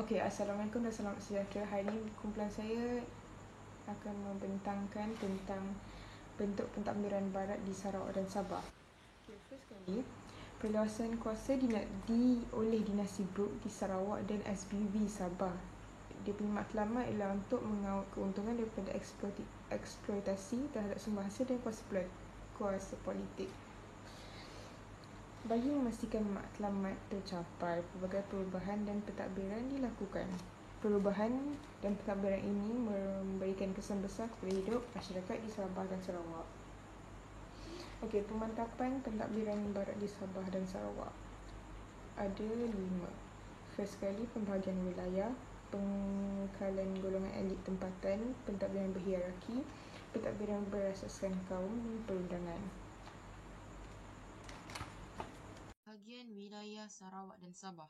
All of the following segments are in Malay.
Assalamualaikum dan selamat sejahtera. Hari ini kumpulan saya akan membentangkan tentang bentuk pentadbiran barat di Sarawak dan Sabah. First sekali, perluasan kuasa oleh dinasti Brooke di Sarawak dan SBUB Sabah. Dia punya matlamat ialah untuk mengawal keuntungan daripada eksploitasi terhadap sumber hasil dan kuasa politik. Bagi memastikan matlamat tercapai, pelbagai perubahan dan pentadbiran dilakukan. Perubahan dan pentadbiran ini memberikan kesan besar kepada hidup masyarakat di Sabah dan Sarawak. Pemantapan pentadbiran barat di Sabah dan Sarawak ada 5. First sekali, pembahagian wilayah, pengekalan golongan elit tempatan, pentadbiran berhierarki, pentadbiran berasaskan kaum dan perundangan. Bahagian wilayah Sarawak dan Sabah.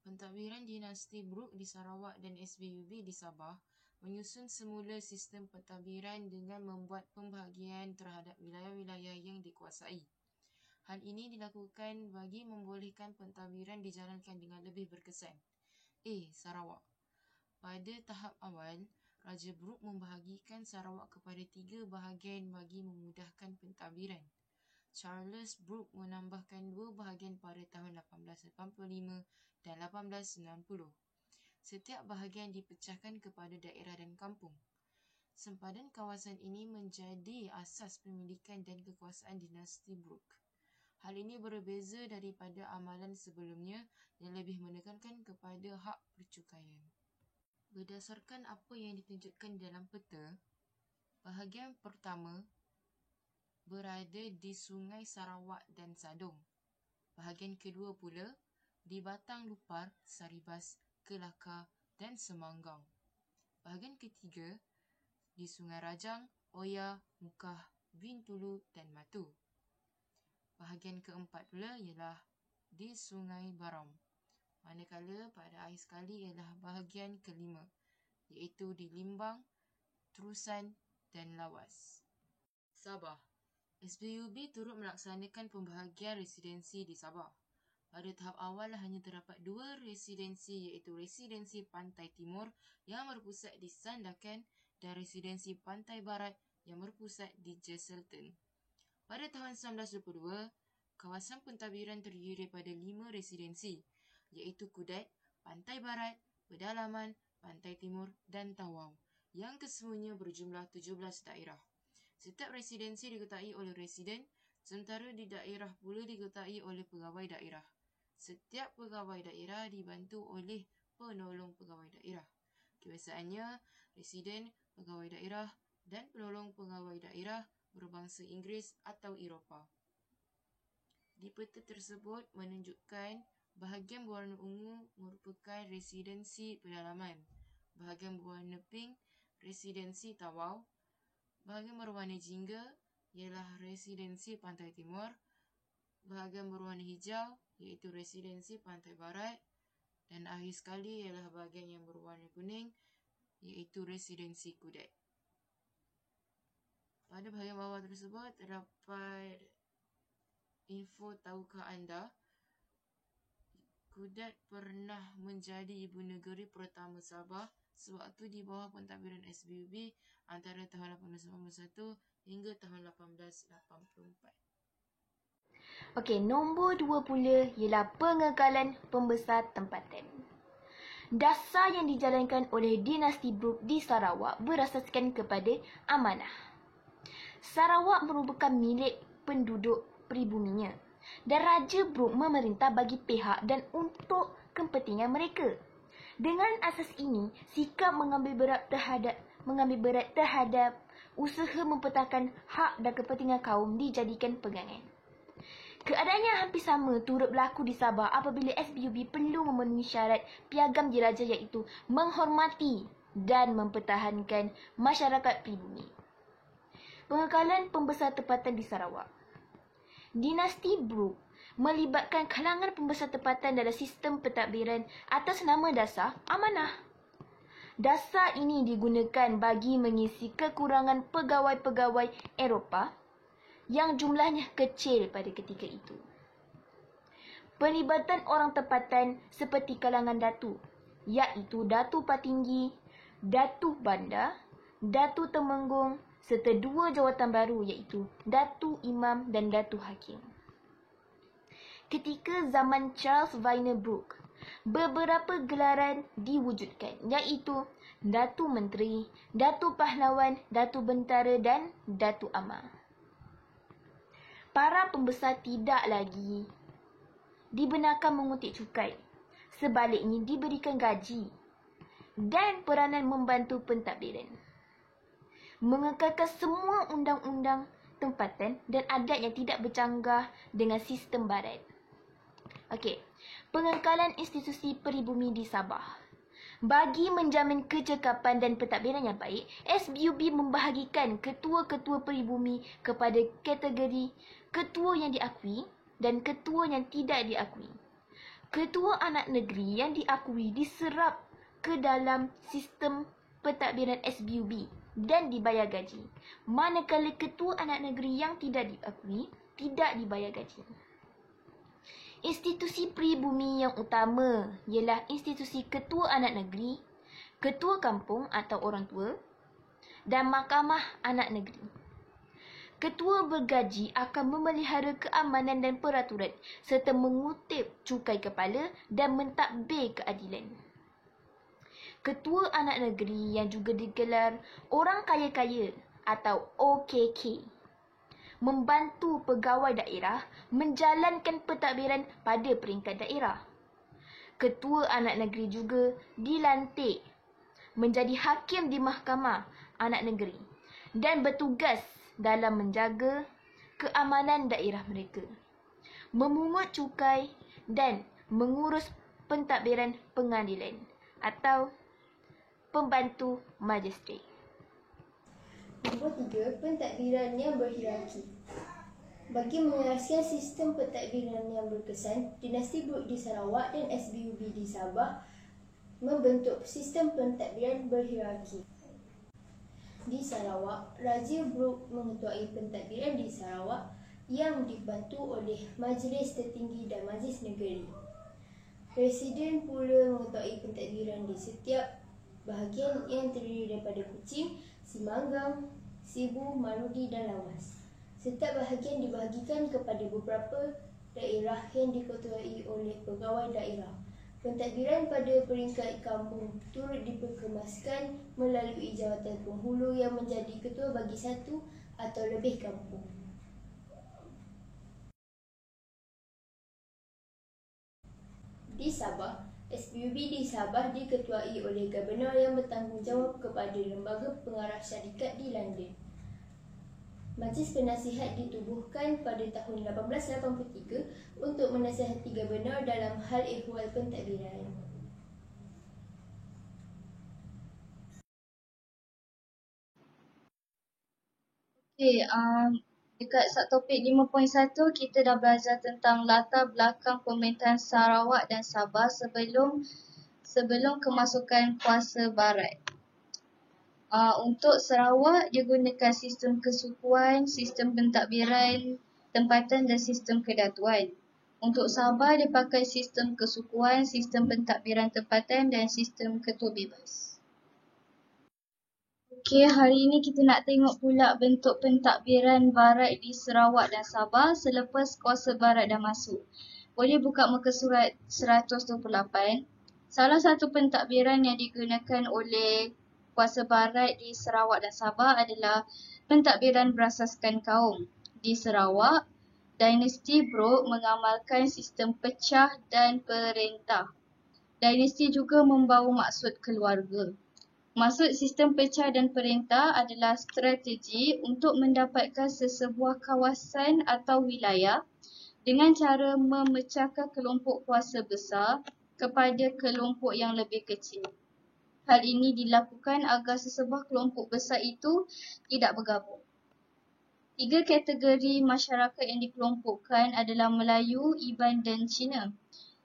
Pentadbiran dinasti Brooke di Sarawak dan SBUB di Sabah menyusun semula sistem pentadbiran dengan membuat pembahagian terhadap wilayah-wilayah yang dikuasai. Hal ini dilakukan bagi membolehkan pentadbiran dijalankan dengan lebih berkesan. Sarawak. Pada tahap awal, Raja Brooke membahagikan Sarawak kepada 3 bahagian bagi memudahkan pentadbiran. Charles Brooke menambahkan 2 bahagian pada tahun 1885 dan 1890. Setiap bahagian dipecahkan kepada daerah dan kampung. Sempadan kawasan ini menjadi asas pemilikan dan kekuasaan dinasti Brooke. Hal ini berbeza daripada amalan sebelumnya yang lebih menekankan kepada hak percukaian. Berdasarkan apa yang ditunjukkan dalam peta, bahagian pertama berada di Sungai Sarawak dan Sadong. Bahagian kedua pula di Batang Lupar, Saribas, Kelakar dan Semanggang. Bahagian ketiga di Sungai Rajang, Oya, Mukah, Bintulu dan Matu. Bahagian keempat pula ialah di Sungai Baram. Manakala pada akhir sekali ialah bahagian kelima, iaitu di Limbang, Terusan dan Lawas. Sabah. SBUB turut melaksanakan pembahagian residensi di Sabah. Pada tahap awal hanya terdapat 2 residensi, iaitu Residensi Pantai Timur yang berpusat di Sandakan dan Residensi Pantai Barat yang berpusat di Jesselton. Pada tahun 1922, kawasan pentadbiran terdiri daripada 5 residensi, iaitu Kudat, Pantai Barat, Pedalaman, Pantai Timur dan Tawau, yang kesemuanya berjumlah 17 daerah. Setiap residensi diketuai oleh residen, sementara di daerah pula diketuai oleh pegawai daerah. Setiap pegawai daerah dibantu oleh penolong pegawai daerah. Kebiasaannya, residen, pegawai daerah dan penolong pegawai daerah berbangsa Inggeris atau Eropah. Di peta tersebut menunjukkan bahagian berwarna ungu merupakan residensi pedalaman, bahagian berwarna pink residensi Tawau, bahagian berwarna jingga ialah residensi Pantai Timur, bahagian berwarna hijau iaitu residensi Pantai Barat dan akhir sekali ialah bahagian yang berwarna kuning iaitu residensi Kudat. Pada bahagian bawah tersebut terdapat info tahukah anda Kudat pernah menjadi ibu negeri pertama Sabah sewaktu di bawah pentadbiran SBUB antara tahun 1891 hingga tahun 1884. Nombor 2 pula ialah pengekalan pembesar tempatan. Dasar yang dijalankan oleh dinasti Brooke di Sarawak berasaskan kepada amanah. Sarawak merupakan milik penduduk peribuminya dan Raja Brooke memerintah bagi pihak dan untuk kepentingan mereka. Dengan asas ini, sikap mengambil berat terhadap usaha mempertahankan hak dan kepentingan kaum dijadikan pegangan. Keadaan yang hampir sama turut berlaku di Sabah apabila SBUB perlu memenuhi syarat piagam diraja iaitu menghormati dan mempertahankan masyarakat pribumi. Pengekalan pembesar tempatan di Sarawak. Dinasti Brooke melibatkan kalangan pembesar tempatan dalam sistem pentadbiran atas nama dasar amanah. Dasar ini digunakan bagi mengisi kekurangan pegawai-pegawai Eropah yang jumlahnya kecil pada ketika itu. Pelibatan orang tempatan seperti kalangan datu, iaitu Datu Patinggi, Datu Bandar, Datu Temenggung serta 2 jawatan baru iaitu Datu Imam dan Datu Hakim. Ketika zaman Charles Vyner Brooke, beberapa gelaran diwujudkan iaitu Datu Menteri, Datu Pahlawan, Datu Bentara dan Datu Amar. Para pembesar tidak lagi dibenarkan mengutik cukai. Sebaliknya diberikan gaji dan peranan membantu pentadbiran. Mengekalkan semua undang-undang tempatan dan adat yang tidak bercanggah dengan sistem barat. Okey, pengekalan institusi peribumi di Sabah. Bagi menjamin kecekapan dan pentadbiran yang baik, SBUB membahagikan ketua-ketua peribumi kepada kategori ketua yang diakui dan ketua yang tidak diakui. Ketua anak negeri yang diakui diserap ke dalam sistem pentadbiran SBUB dan dibayar gaji, manakala ketua anak negeri yang tidak diakui tidak dibayar gaji. Institusi peribumi yang utama ialah institusi ketua anak negeri, ketua kampung atau orang tua dan mahkamah anak negeri. Ketua bergaji akan memelihara keamanan dan peraturan serta mengutip cukai kepala dan mentadbir keadilan. Ketua anak negeri yang juga digelar orang kaya-kaya atau OKK membantu pegawai daerah menjalankan pentadbiran pada peringkat daerah. Ketua anak negeri juga dilantik menjadi hakim di mahkamah anak negeri dan bertugas dalam menjaga keamanan daerah mereka, memungut cukai dan mengurus pentadbiran pengadilan atau pembantu magistrate. Nombor 3, pentadbiran yang berhierarki. Bagi mengeraskan sistem pentadbiran yang berkesan, Dinasti Brooke di Sarawak dan SBUB di Sabah membentuk sistem pentadbiran berhierarki. Di Sarawak, Raja Brooke mengetuai pentadbiran di Sarawak yang dibantu oleh Majlis Tertinggi dan Majlis Negeri. Presiden pula mengetuai pentadbiran di setiap bahagian yang terdiri daripada Kuching, Simanggang, Sibu, Marudi dan Lawas. Setiap bahagian dibahagikan kepada beberapa daerah yang diketuai oleh pegawai daerah. Pentadbiran pada peringkat kampung turut diperkemaskan melalui jawatan penghulu yang menjadi ketua bagi satu atau lebih kampung. Di Sabah, SBUB di Sabah diketuai oleh Gubernur yang bertanggungjawab kepada Lembaga Pengarah Syarikat di London. Majlis Penasihat ditubuhkan pada tahun 1883 untuk menasihati Gubernur dalam hal ehwal pentadbiran. Okey, dekat subtopik 5.1 kita dah belajar tentang latar belakang pemerintahan Sarawak dan Sabah sebelum kemasukan kuasa barat. Untuk Sarawak dia gunakan sistem kesukuan, sistem pentadbiran tempatan dan sistem kedatuan. Untuk Sabah dia pakai sistem kesukuan, sistem pentadbiran tempatan dan sistem ketua bebas. Okey, hari ini kita nak tengok pula bentuk pentadbiran barat di Sarawak dan Sabah selepas kuasa barat dah masuk. Boleh buka muka surat 128. Salah satu pentadbiran yang digunakan oleh kuasa barat di Sarawak dan Sabah adalah pentadbiran berasaskan kaum. Di Sarawak, Dinasti Brooke mengamalkan sistem pecah dan perintah. Dinasti juga membawa maksud keluarga. Maksud sistem pecah dan perintah adalah strategi untuk mendapatkan sesebuah kawasan atau wilayah dengan cara memecahkan kelompok kuasa besar kepada kelompok yang lebih kecil. Hal ini dilakukan agar sesebuah kelompok besar itu tidak bergabung. 3 kategori masyarakat yang dikelompokkan adalah Melayu, Iban dan Cina.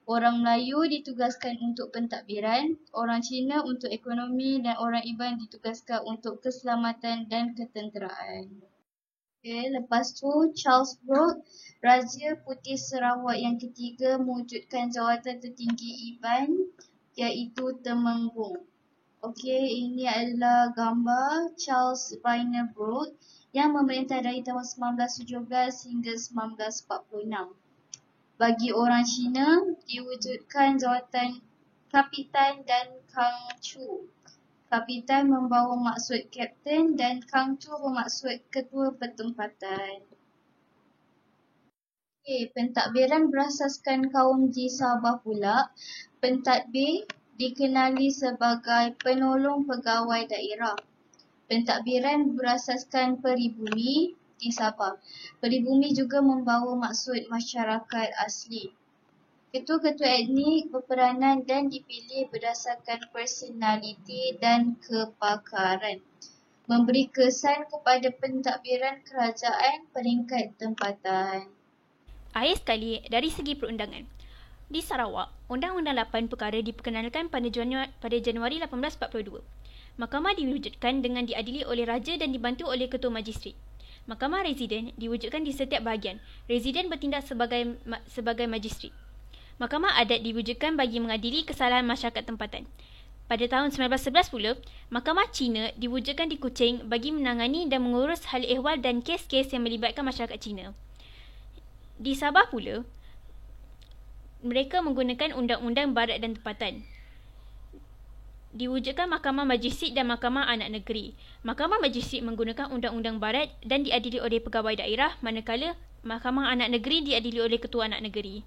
Orang Melayu ditugaskan untuk pentadbiran, orang Cina untuk ekonomi dan orang Iban ditugaskan untuk keselamatan dan ketenteraan. Okay, lepas tu Charles Brooke, Raja Putih Sarawak yang ketiga mewujudkan jawatan tertinggi Iban iaitu Temenggung. Okey, ini adalah gambar Charles Rainer Brooke yang memerintah dari tahun 1917 hingga 1946. Bagi orang Cina, diwujudkan jawatan Kapitan dan Kang Chu. Kapitan membawa maksud Kapten dan Kang Chu bermaksud Ketua Pertempatan. Okey, pentadbiran berasaskan kaum di Sabah pula. Pentadbir dikenali sebagai penolong pegawai daerah. Pentadbiran berasaskan peribumi di Sabah. Peribumi juga membawa maksud masyarakat asli. Ketua-ketua etnik berperanan dan dipilih berdasarkan personaliti dan kepakaran. Memberi kesan kepada pentadbiran kerajaan peringkat tempatan. Akhir sekali, dari segi perundangan. Di Sarawak, Undang-Undang 8 perkara diperkenalkan pada Januari 1842. Mahkamah diwujudkan dengan diadili oleh Raja dan dibantu oleh Ketua Majistret. Mahkamah Residen diwujudkan di setiap bahagian. Residen bertindak sebagai Majistret. Mahkamah Adat diwujudkan bagi mengadili kesalahan masyarakat tempatan. Pada tahun 1911 pula, Mahkamah Cina diwujudkan di Kuching bagi menangani dan mengurus hal ehwal dan kes-kes yang melibatkan masyarakat Cina. Di Sabah pula, mereka menggunakan Undang-Undang Barat dan Tempatan. Diwujudkan Mahkamah Majistret dan Mahkamah Anak Negeri. Mahkamah Majistret menggunakan Undang-Undang Barat dan diadili oleh pegawai daerah, manakala Mahkamah Anak Negeri diadili oleh Ketua Anak Negeri.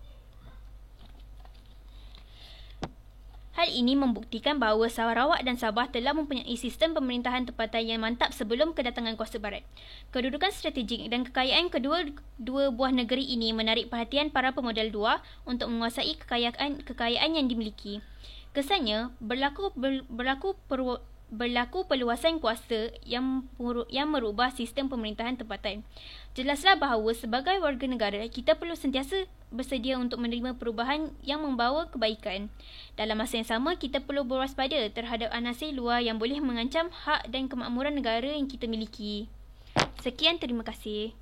Hal ini membuktikan bahawa Sarawak dan Sabah telah mempunyai sistem pemerintahan tempatan yang mantap sebelum kedatangan kuasa barat. Kedudukan strategik dan kekayaan kedua buah negeri ini menarik perhatian para pemodal luar untuk menguasai kekayaan yang dimiliki. Kesannya, berlaku perluasan kuasa yang merubah sistem pemerintahan tempatan. Jelaslah bahawa sebagai warga negara, kita perlu sentiasa bersedia untuk menerima perubahan yang membawa kebaikan. Dalam masa yang sama, kita perlu berwaspada terhadap anasir luar yang boleh mengancam hak dan kemakmuran negara yang kita miliki. Sekian, terima kasih.